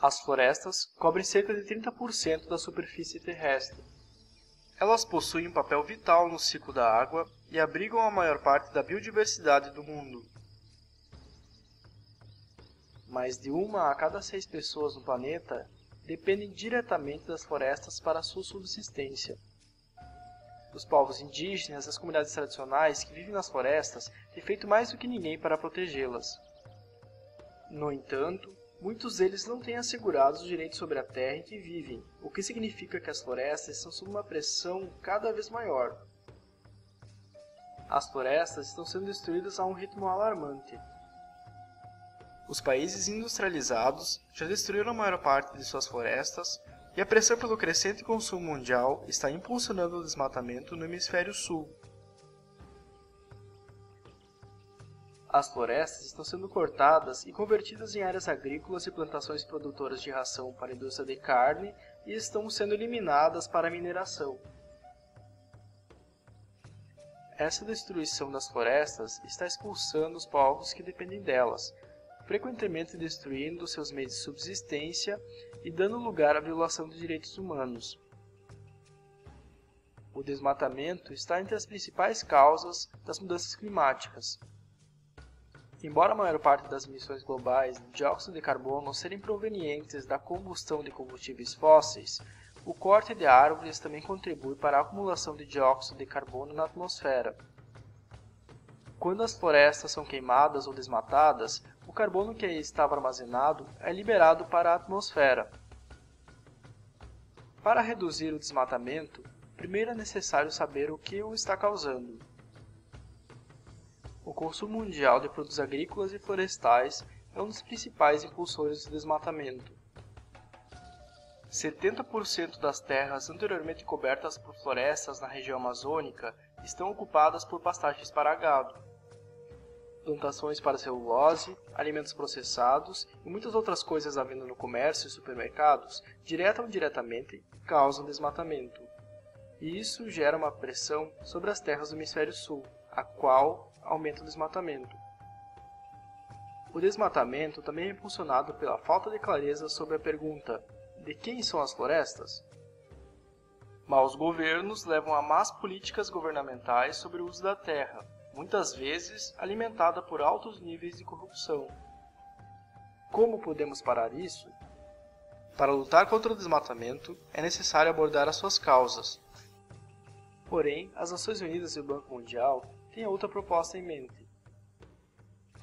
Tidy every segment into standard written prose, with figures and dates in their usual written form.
As florestas cobrem cerca de 30% da superfície terrestre. Elas possuem um papel vital no ciclo da água e abrigam a maior parte da biodiversidade do mundo. Mais de 1 a cada 6 pessoas no planeta dependem diretamente das florestas para sua subsistência. Os povos indígenas e as comunidades tradicionais que vivem nas florestas têm feito mais do que ninguém para protegê-las. No entanto, muitos deles não têm assegurados os direitos sobre a terra em que vivem, o que significa que as florestas estão sob uma pressão cada vez maior. As florestas estão sendo destruídas a um ritmo alarmante. Os países industrializados já destruíram a maior parte de suas florestas e a pressão pelo crescente consumo mundial está impulsionando o desmatamento no hemisfério sul. As florestas estão sendo cortadas e convertidas em áreas agrícolas e plantações produtoras de ração para a indústria de carne e estão sendo eliminadas para a mineração. Essa destruição das florestas está expulsando os povos que dependem delas, frequentemente destruindo seus meios de subsistência e dando lugar à violação de direitos humanos. O desmatamento está entre as principais causas das mudanças climáticas. Embora a maior parte das emissões globais de dióxido de carbono serem provenientes da combustão de combustíveis fósseis, o corte de árvores também contribui para a acumulação de dióxido de carbono na atmosfera. Quando as florestas são queimadas ou desmatadas, o carbono que aí estava armazenado é liberado para a atmosfera. Para reduzir o desmatamento, primeiro é necessário saber o que o está causando. O consumo mundial de produtos agrícolas e florestais é um dos principais impulsores do desmatamento. 70% das terras anteriormente cobertas por florestas na região amazônica estão ocupadas por pastagens para gado. Plantações para celulose, alimentos processados e muitas outras coisas à venda no comércio e supermercados, direta ou indiretamente, causam desmatamento. E isso gera uma pressão sobre as terras do hemisfério sul, a qual aumenta o desmatamento. O desmatamento também é impulsionado pela falta de clareza sobre a pergunta: de quem são as florestas? Maus governos levam a más políticas governamentais sobre o uso da terra, muitas vezes alimentada por altos níveis de corrupção. Como podemos parar isso? Para lutar contra o desmatamento, é necessário abordar as suas causas. Porém, as Nações Unidas e o Banco Mundial têm outra proposta em mente.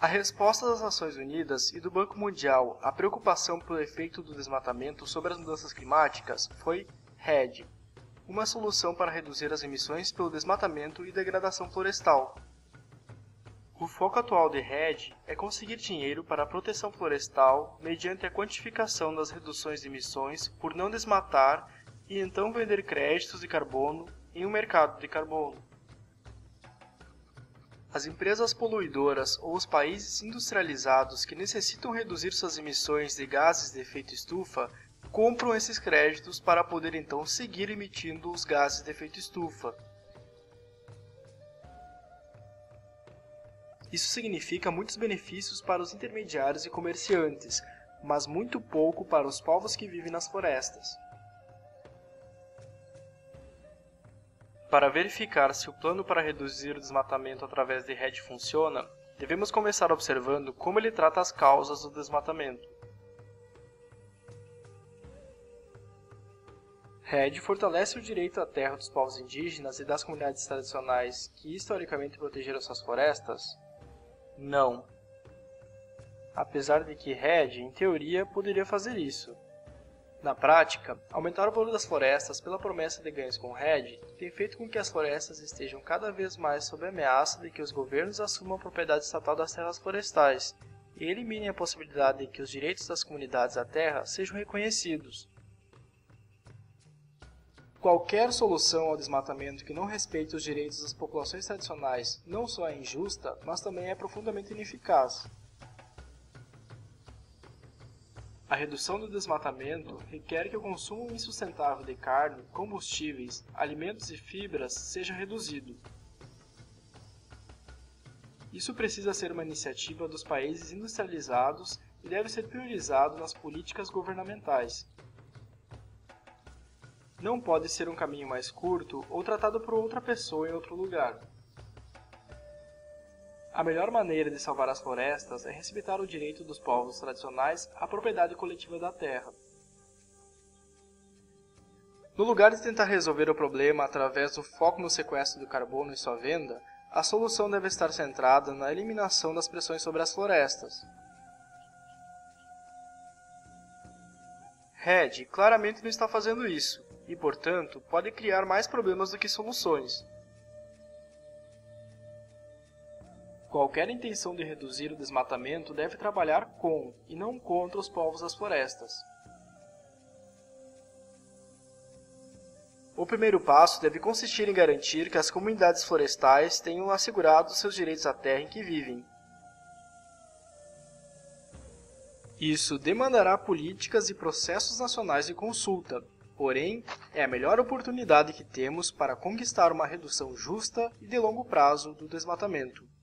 A resposta das Nações Unidas e do Banco Mundial à preocupação pelo efeito do desmatamento sobre as mudanças climáticas foi REDD, uma solução para reduzir as emissões pelo desmatamento e degradação florestal. O foco atual de REDD é conseguir dinheiro para a proteção florestal mediante a quantificação das reduções de emissões por não desmatar e então vender créditos de carbono em um mercado de carbono. As empresas poluidoras ou os países industrializados que necessitam reduzir suas emissões de gases de efeito estufa compram esses créditos para poder então seguir emitindo os gases de efeito estufa. Isso significa muitos benefícios para os intermediários e comerciantes, mas muito pouco para os povos que vivem nas florestas. Para verificar se o plano para reduzir o desmatamento através de REDD funciona, devemos começar observando como ele trata as causas do desmatamento. REDD fortalece o direito à terra dos povos indígenas e das comunidades tradicionais que historicamente protegeram suas florestas? Não. Apesar de que REDD, em teoria, poderia fazer isso. Na prática, aumentar o valor das florestas pela promessa de ganhos com REDD tem feito com que as florestas estejam cada vez mais sob a ameaça de que os governos assumam a propriedade estatal das terras florestais e eliminem a possibilidade de que os direitos das comunidades à terra sejam reconhecidos. Qualquer solução ao desmatamento que não respeite os direitos das populações tradicionais não só é injusta, mas também é profundamente ineficaz. A redução do desmatamento requer que o consumo insustentável de carne, combustíveis, alimentos e fibras seja reduzido. Isso precisa ser uma iniciativa dos países industrializados e deve ser priorizado nas políticas governamentais. Não pode ser um caminho mais curto ou tratado por outra pessoa em outro lugar. A melhor maneira de salvar as florestas é respeitar o direito dos povos tradicionais à propriedade coletiva da terra. No lugar de tentar resolver o problema através do foco no sequestro do carbono e sua venda, a solução deve estar centrada na eliminação das pressões sobre as florestas. REDD claramente não está fazendo isso, e, portanto, pode criar mais problemas do que soluções. Qualquer intenção de reduzir o desmatamento deve trabalhar com, e não contra, os povos das florestas. O primeiro passo deve consistir em garantir que as comunidades florestais tenham assegurados seus direitos à terra em que vivem. Isso demandará políticas e processos nacionais de consulta, porém, é a melhor oportunidade que temos para conquistar uma redução justa e de longo prazo do desmatamento.